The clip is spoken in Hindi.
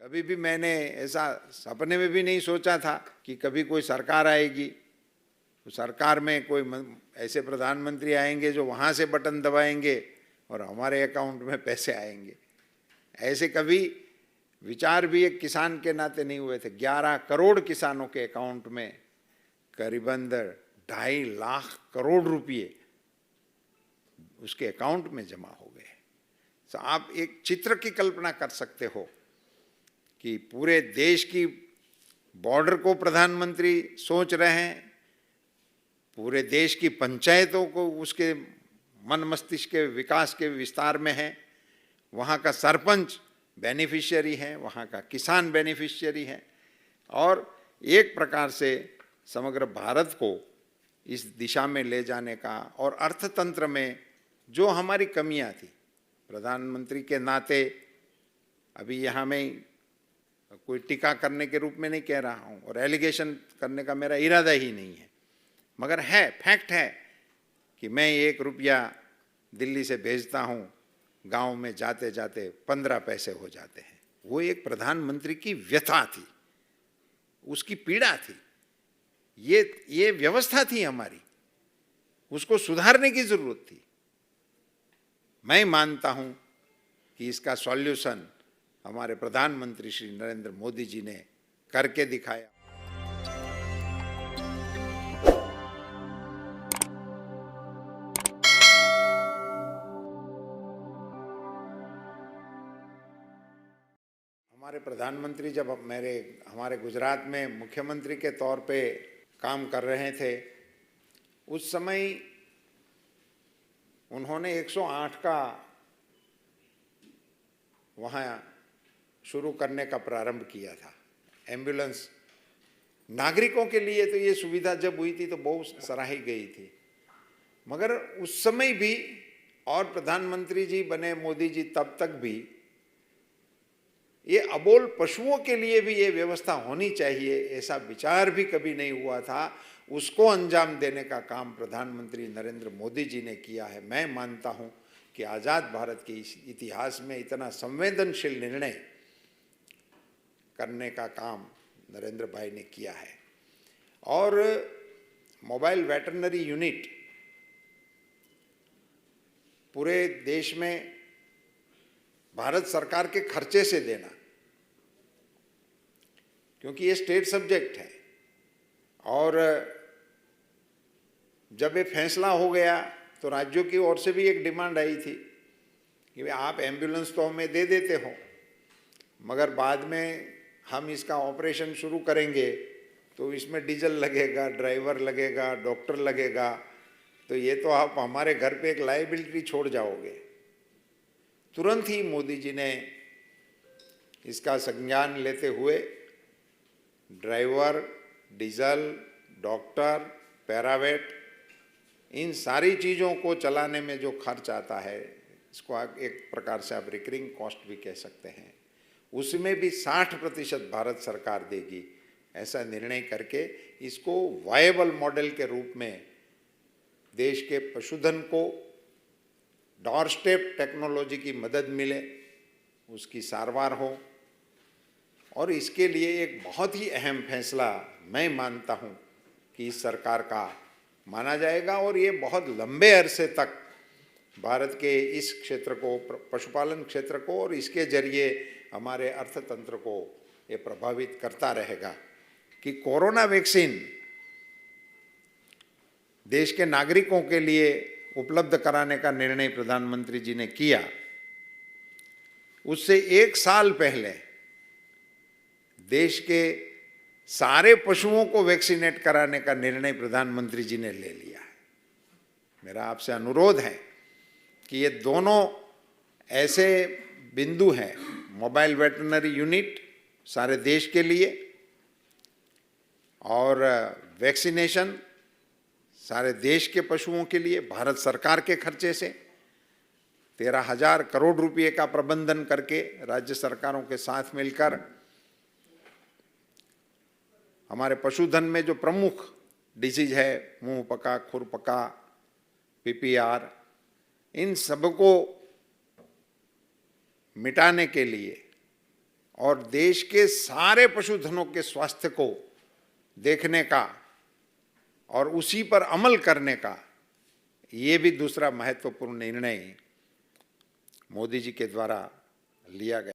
कभी भी मैंने ऐसा सपने में भी नहीं सोचा था कि कभी कोई सरकार आएगी, तो सरकार में कोई ऐसे प्रधानमंत्री आएंगे जो वहाँ से बटन दबाएंगे और हमारे अकाउंट में पैसे आएंगे। ऐसे कभी विचार भी एक किसान के नाते नहीं हुए थे। 11 करोड़ किसानों के अकाउंट में करीबन 2.5 लाख करोड़ रुपये उसके अकाउंट में जमा हो गए। तो आप एक चित्र की कल्पना कर सकते हो कि पूरे देश की बॉर्डर को प्रधानमंत्री सोच रहे हैं, पूरे देश की पंचायतों को उसके मन मस्तिष्क के विकास के विस्तार में है, वहाँ का सरपंच बेनिफिशियरी है, वहाँ का किसान बेनिफिशियरी है, और एक प्रकार से समग्र भारत को इस दिशा में ले जाने का, और अर्थतंत्र में जो हमारी कमियां थी, प्रधानमंत्री के नाते अभी यहाँ मैं कोई टीका करने के रूप में नहीं कह रहा हूँ और एलिगेशन करने का मेरा इरादा ही नहीं है, मगर है, फैक्ट है कि मैं 1 रुपया दिल्ली से भेजता हूँ, गांव में जाते जाते 15 पैसे हो जाते हैं। वो एक प्रधानमंत्री की व्यथा थी, उसकी पीड़ा थी, ये व्यवस्था थी हमारी, उसको सुधारने की जरूरत थी। मैं मानता हूं कि इसका सॉल्यूशन हमारे प्रधानमंत्री श्री नरेंद्र मोदी जी ने करके दिखाया। हमारे प्रधानमंत्री जब हमारे गुजरात में मुख्यमंत्री के तौर पे काम कर रहे थे, उस समय उन्होंने 108 का वहाँ शुरू करने का प्रारंभ किया था। एम्बुलेंस नागरिकों के लिए तो ये सुविधा जब हुई थी तो बहुत सराही गई थी, मगर उस समय भी, और प्रधानमंत्री जी बने मोदी जी तब तक भी, ये अबोल पशुओं के लिए भी ये व्यवस्था होनी चाहिए, ऐसा विचार भी कभी नहीं हुआ था। उसको अंजाम देने का काम प्रधानमंत्री नरेंद्र मोदी जी ने किया है। मैं मानता हूं कि आज़ाद भारत के इतिहास में इतना संवेदनशील निर्णय करने का काम नरेंद्र भाई ने किया है। और मोबाइल वेटरनरी यूनिट पूरे देश में भारत सरकार के खर्चे से देना, क्योंकि ये स्टेट सब्जेक्ट है, और जब ये फैसला हो गया तो राज्यों की ओर से भी एक डिमांड आई थी कि भाई आप एम्बुलेंस तो हमें दे देते हो, मगर बाद में हम इसका ऑपरेशन शुरू करेंगे तो इसमें डीजल लगेगा, ड्राइवर लगेगा, डॉक्टर लगेगा, तो ये तो आप हमारे घर पे एक लायबिलिटी छोड़ जाओगे। तुरंत ही मोदी जी ने इसका संज्ञान लेते हुए ड्राइवर, डीजल, डॉक्टर, पैरावेट, इन सारी चीज़ों को चलाने में जो खर्च आता है, इसको आप एक प्रकार से आप रिकरिंग कॉस्ट भी कह सकते हैं, उसमें भी 60% भारत सरकार देगी, ऐसा निर्णय करके इसको वायबल मॉडल के रूप में देश के पशुधन को डोर स्टेप टेक्नोलॉजी की मदद मिले, उसकी सारवार हो, और इसके लिए एक बहुत ही अहम फैसला मैं मानता हूं कि इस सरकार का माना जाएगा, और ये बहुत लंबे अरसे तक भारत के इस क्षेत्र को, पशुपालन क्षेत्र को, और इसके जरिए हमारे अर्थतंत्र को ये प्रभावित करता रहेगा कि कोरोना वैक्सीन देश के नागरिकों के लिए उपलब्ध कराने का निर्णय प्रधानमंत्री जी ने किया। उससे 1 साल पहले देश के सारे पशुओं को वैक्सीनेट कराने का निर्णय प्रधानमंत्री जी ने ले लिया है। मेरा आपसे अनुरोध है कि ये दोनों ऐसे बिंदु हैं, मोबाइल वेटरनरी यूनिट सारे देश के लिए और वैक्सीनेशन सारे देश के पशुओं के लिए, भारत सरकार के खर्चे से 13,000 करोड़ रुपए का प्रबंधन करके राज्य सरकारों के साथ मिलकर हमारे पशुधन में जो प्रमुख डिजीज है, मुंह पका, खुर पका, पीपीआर, इन सबको मिटाने के लिए और देश के सारे पशुधनों के स्वास्थ्य को देखने का और उसी पर अमल करने का ये भी दूसरा महत्वपूर्ण निर्णय मोदी जी के द्वारा लिया गया।